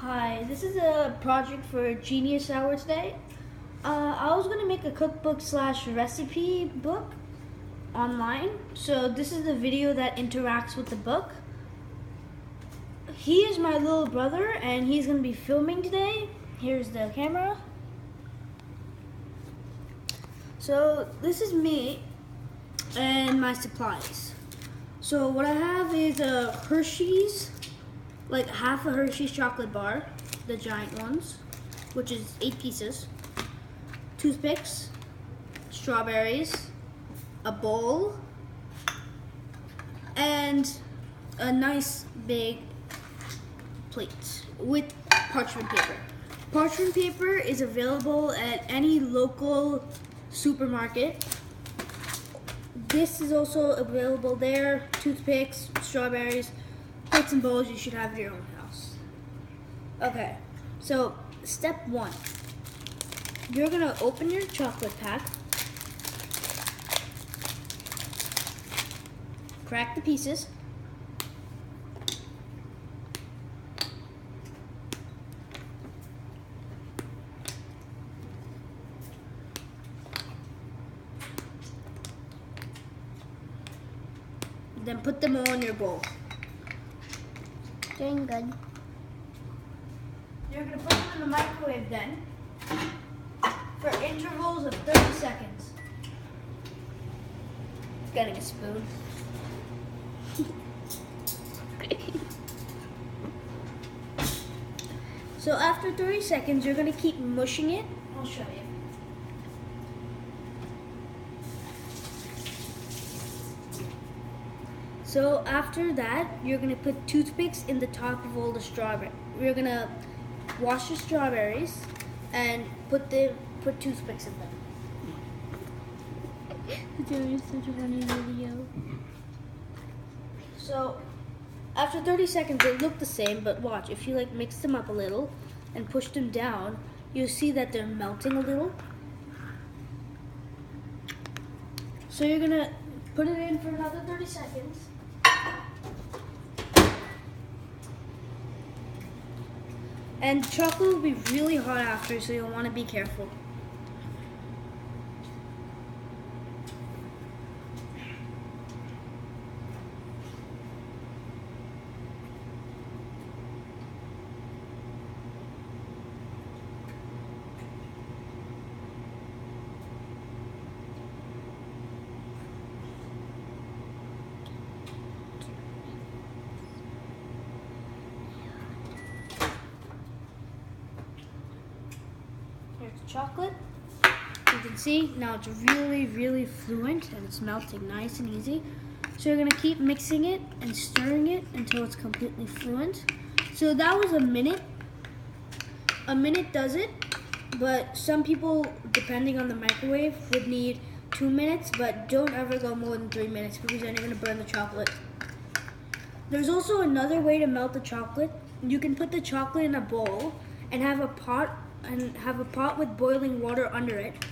Hi, this is a project for Genius Hour today. I was going to make a cookbook slash recipe book online. So this is the video that interacts with the book. He is my little brother and he's going to be filming today. Here's the camera. So this is me and my supplies. So what I have is a Hershey's, like half a Hershey's chocolate bar, the giant ones, which is 8 pieces, toothpicks, strawberries, a bowl, and a nice big plate with parchment paper. Parchment paper is available at any local supermarket. This is also available there. Toothpicks, strawberries, plates and bowls you should have at your own house. Okay, so step 1. You're gonna open your chocolate pack, crack the pieces, then put them all in your bowl. Doing good. You're going to put them in the microwave then for intervals of 30 seconds. Getting a spoon. So after 30 seconds, you're going to keep mushing it. I'll show you. So after that, you're gonna put toothpicks in the top of all the strawberries. We're gonna wash the strawberries and put toothpicks in them. Doing such a funny video. So after 30 seconds, they look the same, but watch. If you mix them up a little and push them down, you'll see that they're melting a little. So you're gonna put it in for another 30 seconds. And chocolate will be really hot after, so you'll want to be careful. Here's the chocolate. You can see now it's really fluent and it's melting nice and easy. So you're gonna keep mixing it and stirring it until it's completely fluent. So that was a minute. A minute does it, but some people, depending on the microwave, would need 2 minutes, but don't ever go more than 3 minutes because then you're gonna burn the chocolate. There's also another way to melt the chocolate. You can put the chocolate in a bowl and have a pot with boiling water under it.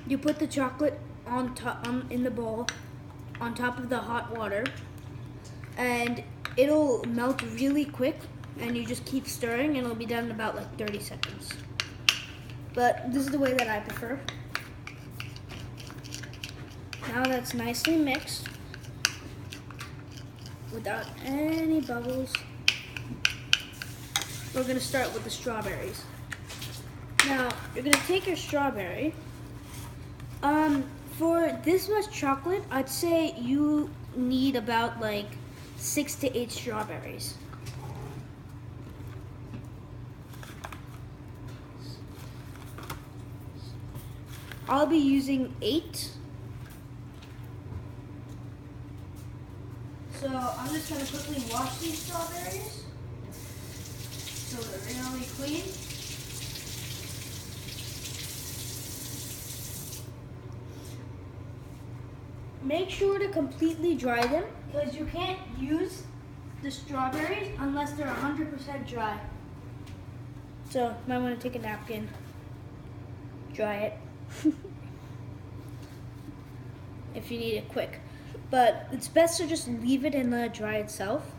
You put the chocolate on top in the bowl on top of the hot water, and it'll melt really quick. And you just keep stirring, and it'll be done in about 30 seconds. But this is the way that I prefer. Now that's nicely mixed without any bubbles, we're gonna start with the strawberries. Now, you're gonna take your strawberry. For this much chocolate, I'd say you need about 6 to 8 strawberries. I'll be using 8. So I'm just gonna quickly wash these strawberries so they're really clean. Make sure to completely dry them because you can't use the strawberries unless they're 100% dry. So you might want to take a napkin, dry it if you need it quick. But it's best to just leave it and let it dry itself.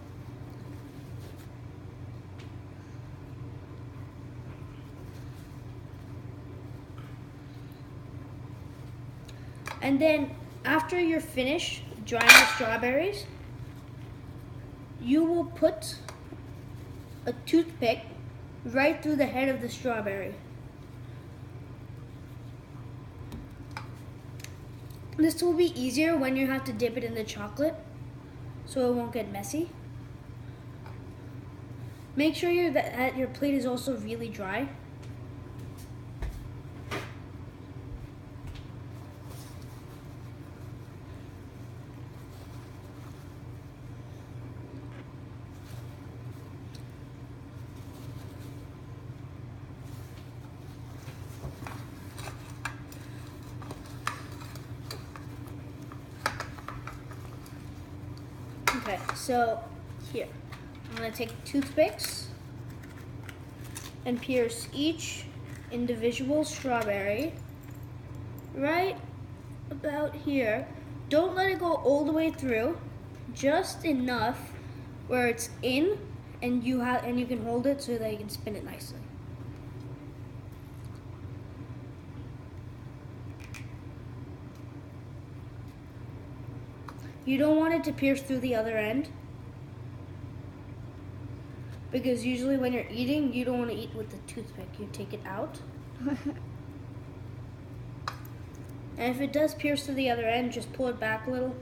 And then after you're finished drying the strawberries, you will put a toothpick right through the head of the strawberry. This will be easier when you have to dip it in the chocolate, so it won't get messy. Make sure that your plate is also really dry. Okay, so here, I'm gonna take toothpicks and pierce each individual strawberry right about here. Don't let it go all the way through, just enough where it's in and you can hold it so that you can spin it nicely. You don't want it to pierce through the other end, because usually when you're eating, you don't want to eat with the toothpick. You take it out. And if it does pierce through the other end, just pull it back a little.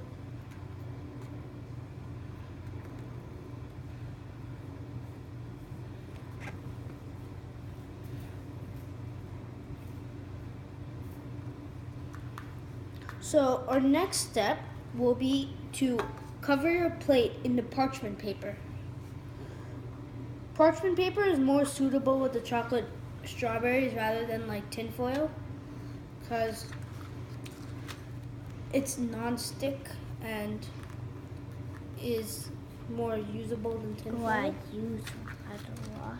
So our next step will be to cover your plate in the parchment paper. Parchment paper is more suitable with the chocolate strawberries rather than like tin foil, because it's non-stick and is more usable than tin foil. I use that a lot.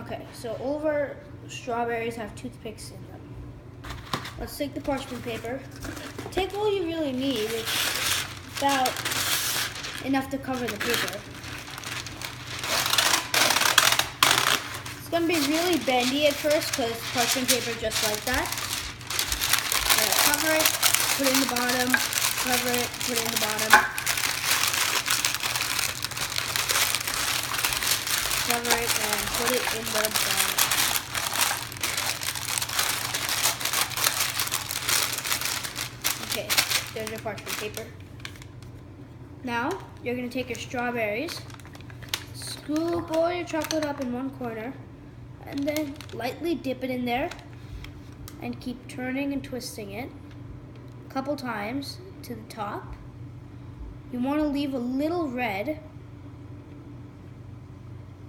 Okay, so all of our strawberries have toothpicks in them. Let's take the parchment paper. Take all you really need. It's about enough to cover the paper. It's going to be really bendy at first because parchment paper just like that. Cover it, put it in the bottom, cover it, put it in the bottom. Cover it and put it in the bottom. Okay, there's your parchment paper. Now, you're going to take your strawberries, scoop all your chocolate up in one corner, and then lightly dip it in there and keep turning and twisting it a couple times to the top. You want to leave a little red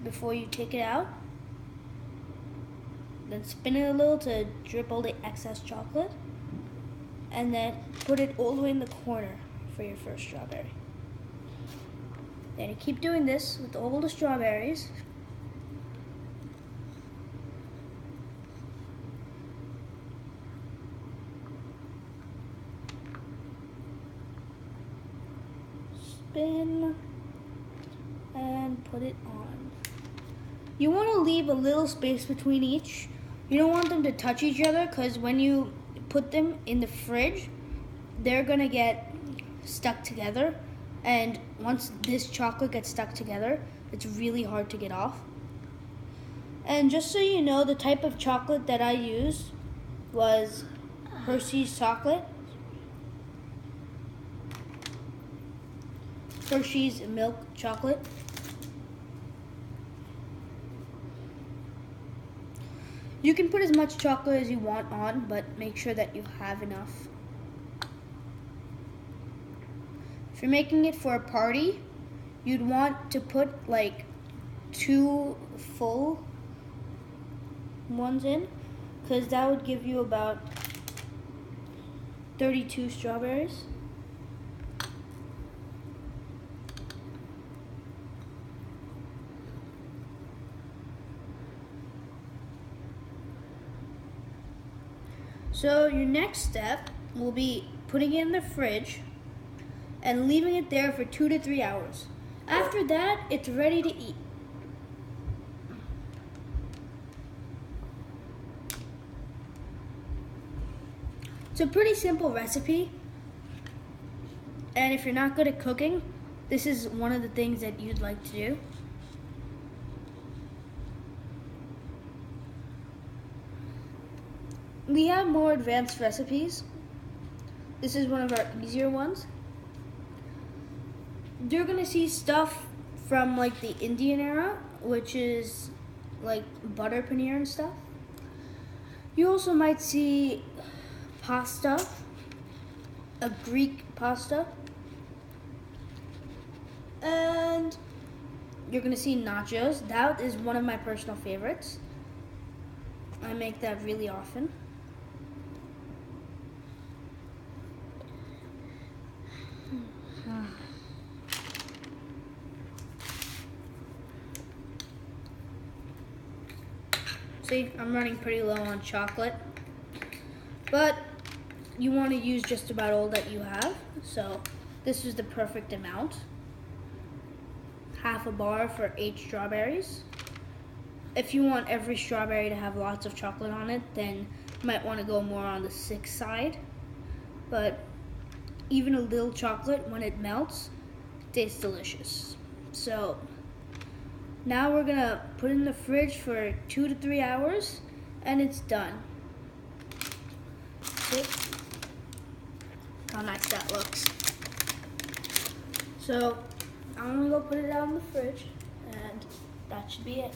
before you take it out. Then spin it a little to drip all the excess chocolate. And then put it all the way in the corner for your first strawberry. Then you keep doing this with all the strawberries. Spin and put it on. You want to leave a little space between each. You don't want them to touch each other, because when you put them in the fridge, they're gonna get stuck together, and once this chocolate gets stuck together, it's really hard to get off. And just so you know, the type of chocolate that I used was Hershey's chocolate, Hershey's milk chocolate. You can put as much chocolate as you want on, but make sure that you have enough. If you're making it for a party, you'd want to put like 2 full ones in, because that would give you about 32 strawberries. So your next step will be putting it in the fridge and leaving it there for 2 to 3 hours. After that, it's ready to eat. It's a pretty simple recipe. And if you're not good at cooking, this is one of the things that you'd like to do. We have more advanced recipes. This is one of our easier ones. You're gonna see stuff from like the Indian era, which is like butter paneer and stuff. You also might see pasta, a Greek pasta, and you're gonna see nachos. That is one of my personal favorites. I make that really often. See, I'm running pretty low on chocolate, but you want to use just about all that you have, so this is the perfect amount. Half a bar for 8 strawberries. If you want every strawberry to have lots of chocolate on it, then you might want to go more on the 6 side, but even a little chocolate, when it melts, tastes delicious. So now we're gonna put it in the fridge for 2 to 3 hours, and it's done. See how nice that looks. So I'm gonna go put it out in the fridge, and that should be it.